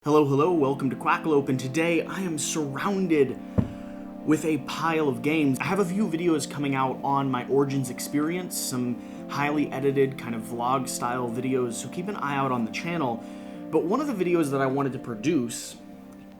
Hello, welcome to Quackalope, and today I am surrounded with a pile of games. I have a few videos coming out on my Origins experience, some highly edited kind of vlog style videos, so keep an eye out on the channel. But one of the videos that I wanted to produce,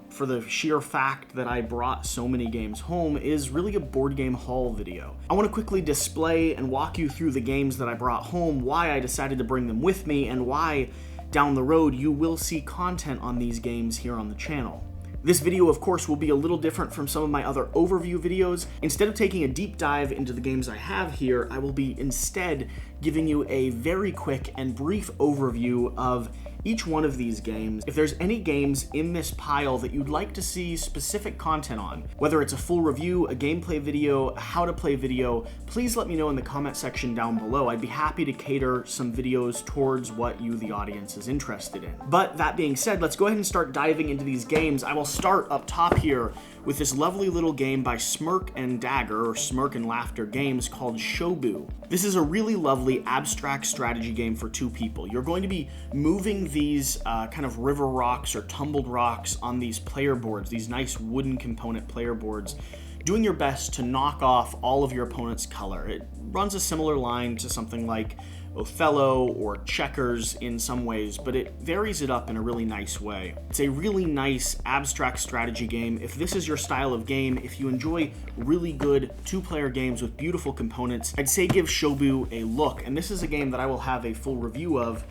for the sheer fact that I brought so many games home, is really a board game haul video. I want to quickly display and walk you through the games that I brought home, why I decided to bring them with me, and why down the road you will see content on these games here on the channel. This video, of course, will be a little different from some of my other overview videos. Instead of taking a deep dive into the games I have here, I will be instead giving you a very quick and brief overview of each one of these games. If there's any games in this pile that you'd like to see specific content on, whether it's a full review, a gameplay video, a how to play video, please let me know in the comment section down below. I'd be happy to cater some videos towards what you, the audience, is interested in. But that being said, let's go ahead and start diving into these games. I will start up top here with this lovely little game by Smirk and Dagger, or Smirk and Laughter Games, called Shobu. This is a really lovely abstract strategy game for two people. You're going to be moving these kind of river rocks or tumbled rocks on these player boards, these nice wooden component player boards, doing your best to knock off all of your opponent's color. It runs a similar line to something like Othello or checkers in some ways, but it varies it up in a really nice way. It's a really nice abstract strategy game. If this is your style of game, if you enjoy really good two-player games with beautiful components, I'd say give Shobu a look, and this is a game that I will have a full review of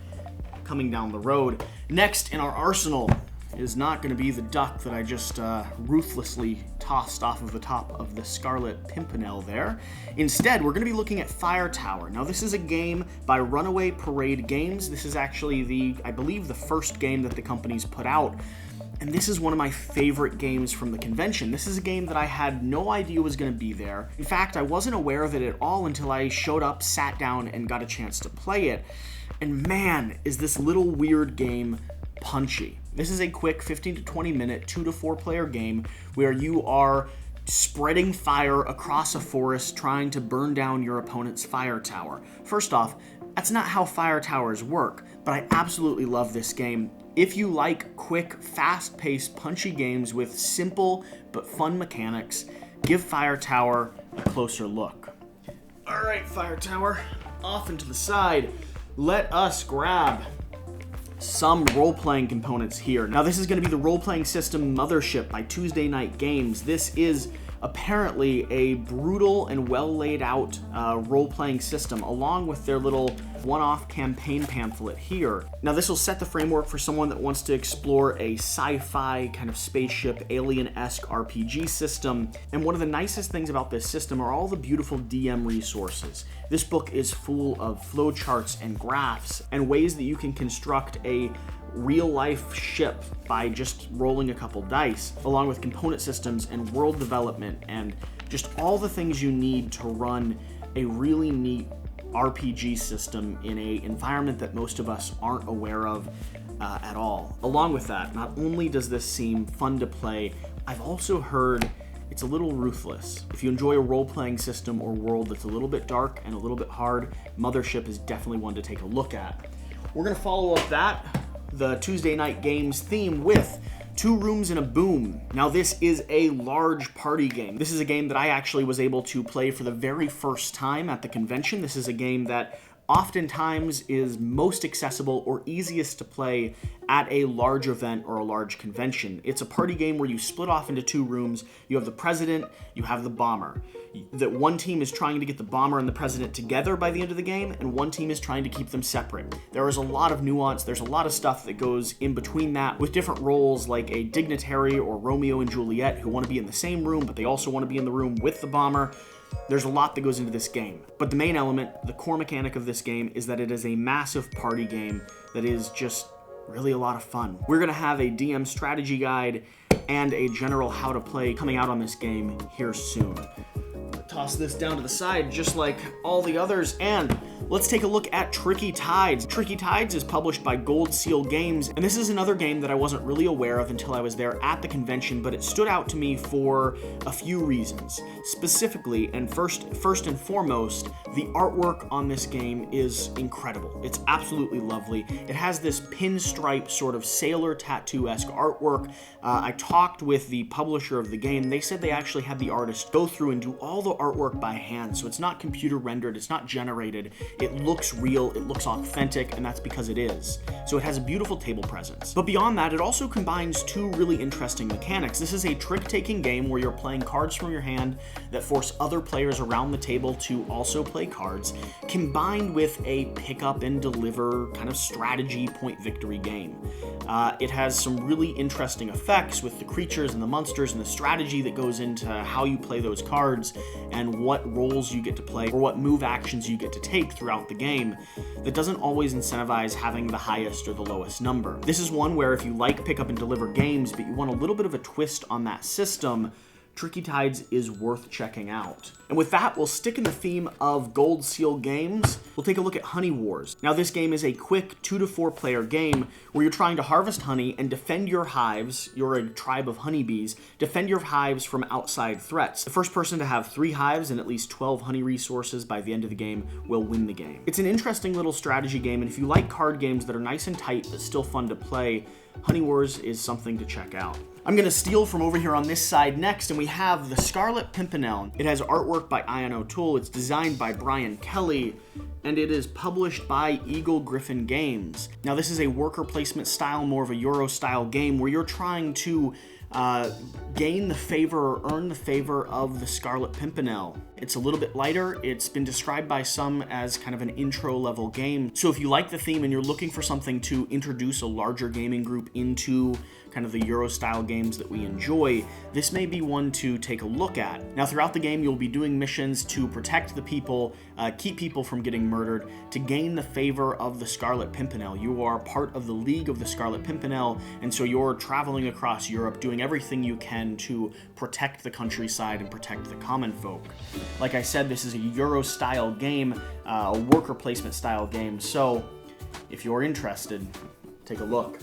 coming down the road. Next in our arsenal is not going to be the duck that I just ruthlessly tossed off of the top of the Scarlet Pimpernel there. Instead, we're going to be looking at Fire Tower. Now, this is a game by Runaway Parade Games. This is actually I believe the first game that the company's put out. And this is one of my favorite games from the convention. This is a game that I had no idea was going to be there. In fact, I wasn't aware of it at all until I showed up, sat down, and got a chance to play it. And man, is this little weird game punchy. This is a quick 15 to 20 minute 2 to 4 player game where you are spreading fire across a forest trying to burn down your opponent's fire tower. First off, that's not how fire towers work, but I absolutely love this game. If you like quick, fast-paced, punchy games with simple but fun mechanics, give Fire Tower a closer look. All right, Fire Tower, off and to the side. Let us grab some role-playing components here. Now, this is going to be the role-playing system Mothership by Tuesday Night Games. This is apparently a brutal and well-laid-out role-playing system, along with their little one-off campaign pamphlet here. Now, this will set the framework for someone that wants to explore a sci-fi kind of spaceship alien-esque RPG system. And one of the nicest things about this system are all the beautiful DM resources. This book is full of flowcharts and graphs and ways that you can construct a real-life ship by just rolling a couple dice, along with component systems and world development and just all the things you need to run a really neat RPG system in an environment that most of us aren't aware of at all. Along with that, not only does this seem fun to play, I've also heard it's a little ruthless. If you enjoy a role-playing system or world that's a little bit dark and a little bit hard, Mothership is definitely one to take a look at. We're going to follow up the Tuesday Night Games theme with Two Rooms and a Boom. Now, this is a large party game. This is a game that I actually was able to play for the very first time at the convention. This is a game that oftentimes is most accessible or easiest to play at a large event or a large convention. It's a party game where you split off into two rooms. You have the president, you have the bomber. That one team is trying to get the bomber and the president together by the end of the game, and one team is trying to keep them separate. There is a lot of nuance, there's a lot of stuff that goes in between that, with different roles like a dignitary or Romeo and Juliet who want to be in the same room, but they also want to be in the room with the bomber. There's a lot that goes into this game. But the main element, the core mechanic of this game, is that it is a massive party game that is just really a lot of fun. We're going to have a DM strategy guide and a general how to play coming out on this game here soon. Toss this down to the side just like all the others, and Let's take a look at Tricky Tides. Tricky Tides is published by Gold Seal Games, and this is another game that I wasn't really aware of until I was there at the convention, but it stood out to me for a few reasons. Specifically, and first and foremost, the artwork on this game is incredible. It's absolutely lovely. It has this pinstripe sort of sailor tattoo-esque artwork. I talked with the publisher of the game. They said they actually had the artist go through and do all the artwork by hand, so it's not computer rendered, it's not generated. It looks real, it looks authentic, and that's because it is. So it has a beautiful table presence. But beyond that, it also combines two really interesting mechanics. This is a trick-taking game where you're playing cards from your hand that force other players around the table to also play cards, combined with a pick up and deliver kind of strategy point victory game. It has some really interesting effects with the creatures and the monsters and the strategy that goes into how you play those cards and what roles you get to play or what move actions you get to take throughout the game that doesn't always incentivize having the highest or the lowest number. This is one where if you like pick up and deliver games but you want a little bit of a twist on that system, Tricky Tides is worth checking out. And with that, we'll stick in the theme of Gold Seal Games. We'll take a look at Honey Wars. Now, this game is a quick 2 to 4 player game where you're trying to harvest honey and defend your hives. You're a tribe of honeybees. Defend your hives from outside threats. The first person to have 3 hives and at least 12 honey resources by the end of the game will win the game. It's an interesting little strategy game, and if you like card games that are nice and tight but still fun to play, Honey Wars is something to check out. I'm going to steal from over here on this side next, and we have the Scarlet Pimpernel. It has artwork by Ian O'Toole, it's designed by Brian Kelly, and it is published by Eagle Griffin Games. Now, this is a worker placement style, more of a Euro style game where you're trying to gain the favor or earn the favor of the Scarlet Pimpernel. It's a little bit lighter. It's been described by some as kind of an intro level game. So if you like the theme and you're looking for something to introduce a larger gaming group into kind of the Euro style games that we enjoy, this may be one to take a look at. Now, throughout the game, you'll be doing missions to protect the people, keep people from getting murdered, to gain the favor of the Scarlet Pimpernel. You are part of the League of the Scarlet Pimpernel, and so you're traveling across Europe doing everything you can to protect the countryside and protect the common folk. Like I said, this is a Euro style game, a worker placement style game, so if you're interested, take a look.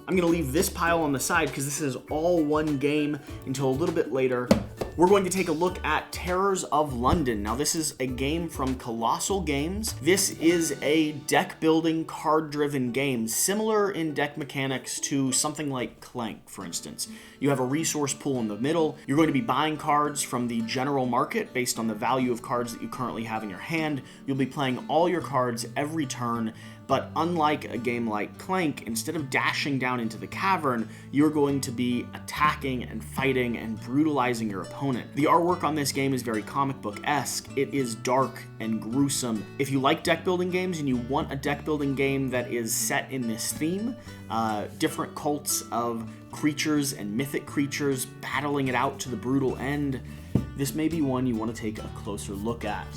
I'm going to leave this pile on the side because this is all one game until a little bit later. We're going to take a look at Terrors of London. Now, this is a game from Colossal Games. This is a deck-building, card-driven game, similar in deck mechanics to something like Clank, for instance. You have a resource pool in the middle. You're going to be buying cards from the general market based on the value of cards that you currently have in your hand. You'll be playing all your cards every turn, but unlike a game like Clank, instead of dashing down into the cavern, you're going to be attacking and fighting and brutalizing your opponent. The artwork on this game is very comic book-esque. It is dark and gruesome. If you like deck building games and you want a deck building game that is set in this theme, different cults of creatures and mythic creatures battling it out to the brutal end, this may be one you want to take a closer look at.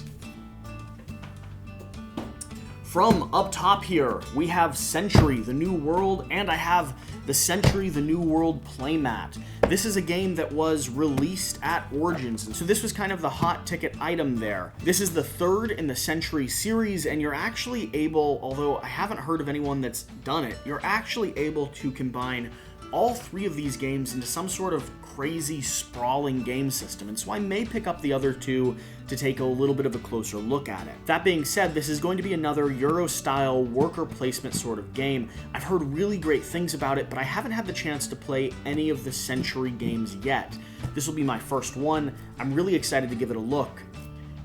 From up top here, we have Century, the New World, and I have the Century, the New World playmat. This is a game that was released at Origins, and so this was kind of the hot ticket item there. This is the third in the Century series, and you're actually able, although I haven't heard of anyone that's done it, you're actually able to combine all 3 of these games into some sort of crazy, sprawling game system, and so I may pick up the other 2 to take a little bit of a closer look at it. That being said, this is going to be another Euro-style worker placement sort of game. I've heard really great things about it, but I haven't had the chance to play any of the Century games yet. This will be my first one. I'm really excited to give it a look.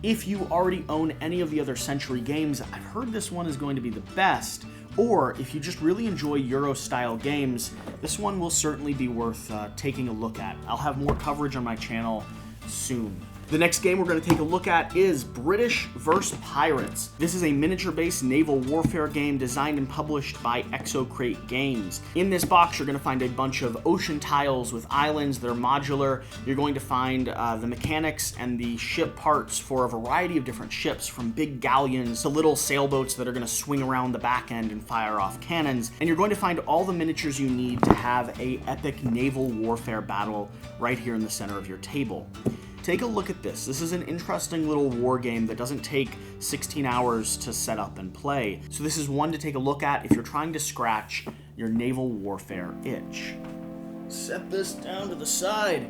If you already own any of the other Century games, I've heard this one is going to be the best. Or if you just really enjoy Euro-style games, this one will certainly be worth taking a look at. I'll have more coverage on my channel soon. The next game we're going to take a look at is British vs. Pirates. This is a miniature-based naval warfare game designed and published by Exocrate Games. In this box, you're going to find a bunch of ocean tiles with islands that are modular. You're going to find the mechanics and the ship parts for a variety of different ships, from big galleons to little sailboats that are going to swing around the back end and fire off cannons. And you're going to find all the miniatures you need to have an epic naval warfare battle right here in the center of your table. take a look at this. This is an interesting little war game that doesn't take 16 hours to set up and play. So this is one to take a look at if you're trying to scratch your naval warfare itch. Set this down to the side.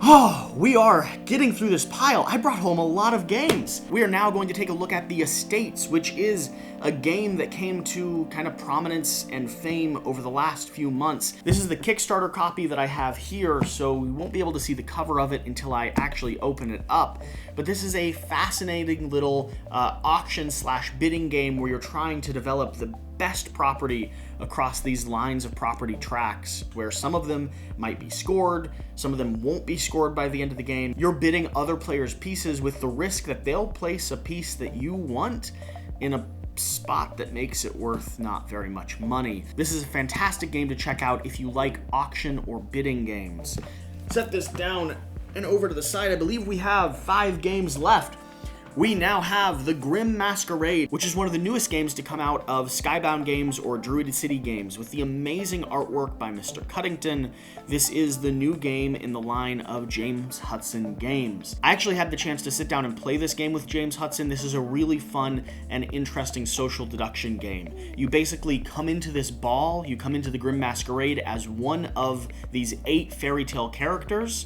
Oh, we are getting through this pile. I brought home a lot of games. We are now going to take a look at The Estates, which is a game that came to kind of prominence and fame over the last few months. This is the Kickstarter copy that I have here, so we won't be able to see the cover of it until I actually open it up. But this is a fascinating little auction/bidding game where you're trying to develop the best property across these lines of property tracks, where some of them might be scored, some of them won't be scored by the end of the game. You're bidding other players' pieces with the risk that they'll place a piece that you want in a spot that makes it worth not very much money. This is a fantastic game to check out if you like auction or bidding games. Set this down and over to the side. I believe we have 5 games left. We now have The Grim Masquerade, which is one of the newest games to come out of Skybound Games or Druid City Games, with the amazing artwork by Mr. Cuddington. This is the new game in the line of James Hudson games. I actually had the chance to sit down and play this game with James Hudson. This is a really fun and interesting social deduction game. You basically come into this ball, you come into the Grim Masquerade as one of these 8 fairy tale characters,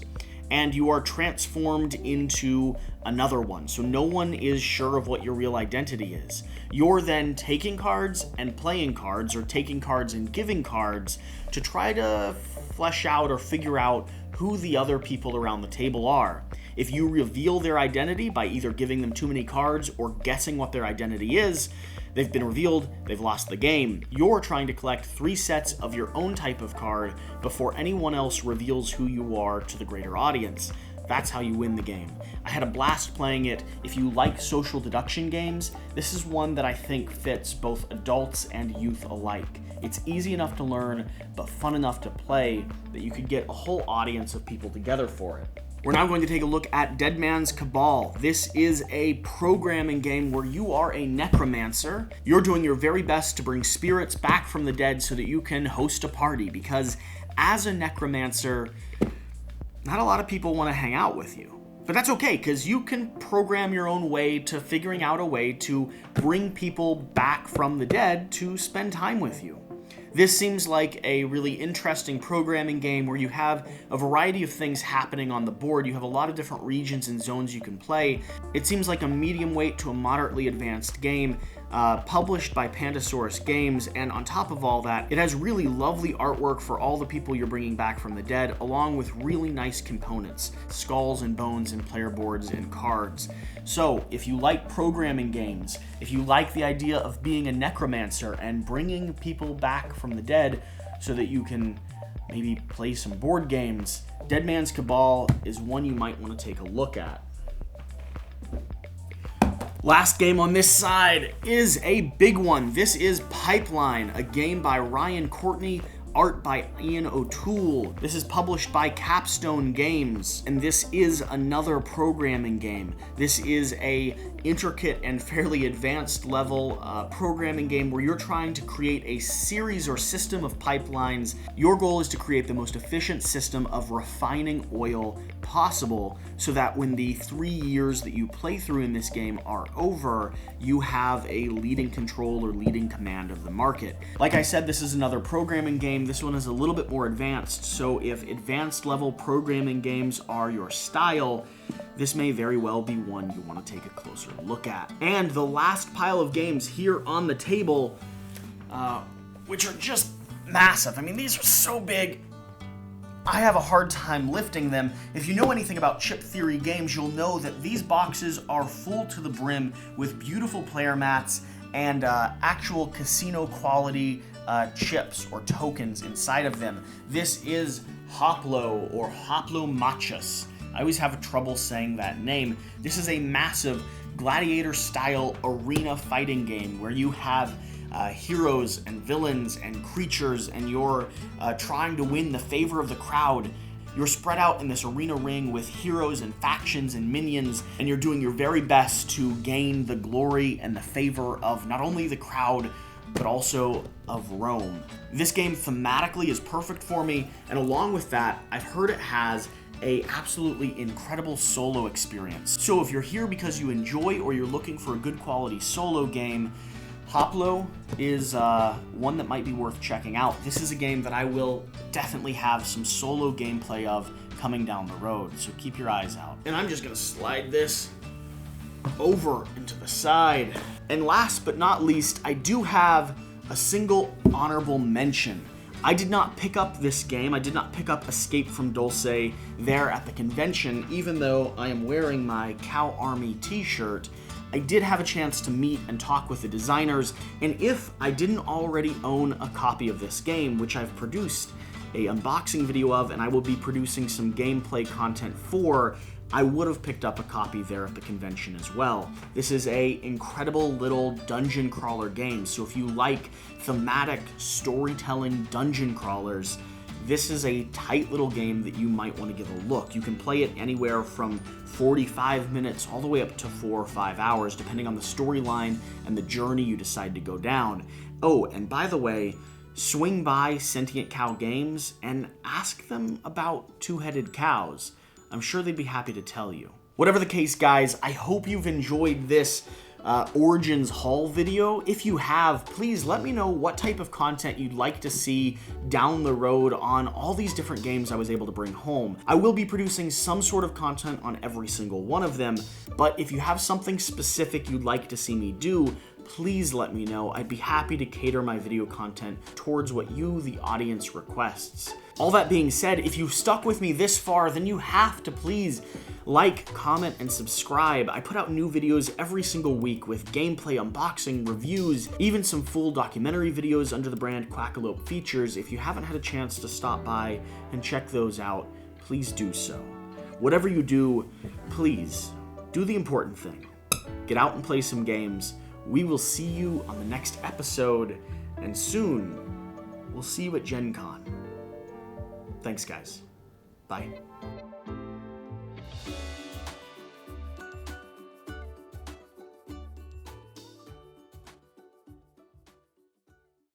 and you are transformed into another one. So no one is sure of what your real identity is. You're then taking cards and playing cards, or taking cards and giving cards, to try to flesh out or figure out who the other people around the table are. If you reveal their identity by either giving them too many cards or guessing what their identity is, they've been revealed, they've lost the game. You're trying to collect 3 sets of your own type of card before anyone else reveals who you are to the greater audience. That's how you win the game. I had a blast playing it. If you like social deduction games, this is one that I think fits both adults and youth alike. It's easy enough to learn, but fun enough to play that you could get a whole audience of people together for it. We're now going to take a look at Dead Man's Cabal. This is a programming game where you are a necromancer. You're doing your very best to bring spirits back from the dead so that you can host a party, because as a necromancer, not a lot of people want to hang out with you. But that's okay, because you can program your own way to figuring out a way to bring people back from the dead to spend time with you. This seems like a really interesting programming game where you have a variety of things happening on the board. You have a lot of different regions and zones you can play. It seems like a medium weight to a moderately advanced game, published by Pandasaurus Games, and on top of all that, it has really lovely artwork for all the people you're bringing back from the dead, along with really nice components, skulls and bones and player boards and cards. So, if you like programming games, if you like the idea of being a necromancer and bringing people back from the dead so that you can maybe play some board games, Dead Man's Cabal is one you might want to take a look at. Last game on this side is a big one. This is Pipeline, a game by Ryan Courtney, art by Ian O'Toole. This is published by Capstone Games, and this is another programming game. This is a intricate and fairly advanced level programming game where you're trying to create a series or system of pipelines. Your goal is to create the most efficient system of refining oil possible, so that when the 3 years that you play through in this game are over, you have a leading control or leading command of the market. Like I said, this is another programming game. This one is a little bit more advanced, so if advanced level programming games are your style, this may very well be one you want to take a closer look at. And the last pile of games here on the table, which are just massive. I mean, these are so big, I have a hard time lifting them. If you know anything about chip theory games, you'll know that these boxes are full to the brim with beautiful player mats and actual casino quality chips or tokens inside of them. This is Hotglue or Hoplomachus. I always have trouble saying that name. This is a massive gladiator-style arena fighting game where you have heroes and villains and creatures, and you're trying to win the favor of the crowd. You're spread out in this arena ring with heroes and factions and minions, and you're doing your very best to gain the glory and the favor of not only the crowd, but also of Rome. This game thematically is perfect for me, and along with that, I've heard it has a absolutely incredible solo experience. So if you're here because you enjoy or you're looking for a good quality solo game, Hotglue is one that might be worth checking out. This is a game that I will definitely have some solo gameplay of coming down the road, so keep your eyes out. And I'm just gonna slide this over into the side. And last but not least, I do have a single honorable mention. I did not pick up this game. I did not pick up Escape from Dulce there at the convention, even though I am wearing my Cow Army t-shirt. I did have a chance to meet and talk with the designers, and if I didn't already own a copy of this game, which I've produced a unboxing video of, and I will be producing some gameplay content for, I would have picked up a copy there at the convention as well. This is a incredible little dungeon crawler game, so if you like thematic storytelling dungeon crawlers, this is a tight little game that you might want to give a look. You can play it anywhere from 45 minutes all the way up to 4 or 5 hours, depending on the storyline and the journey you decide to go down. Oh, and by the way, swing by Sentient Cow Games and ask them about two-headed cows. I'm sure they'd be happy to tell you. Whatever the case, guys, I hope you've enjoyed this Origins haul video. If you have, please let me know what type of content you'd like to see down the road on all these different games I was able to bring home. I will be producing some sort of content on every single one of them, but if you have something specific you'd like to see me do, please let me know. I'd be happy to cater my video content towards what you, the audience, requests. All that being said, if you've stuck with me this far, then you have to please like, comment, and subscribe. I put out new videos every single week with gameplay, unboxing, reviews, even some full documentary videos under the brand Quackalope Features. If you haven't had a chance to stop by and check those out, please do so. Whatever you do, please do the important thing. Get out and play some games. We will see you on the next episode, and soon we'll see you at Gen Con. Thanks, guys. Bye.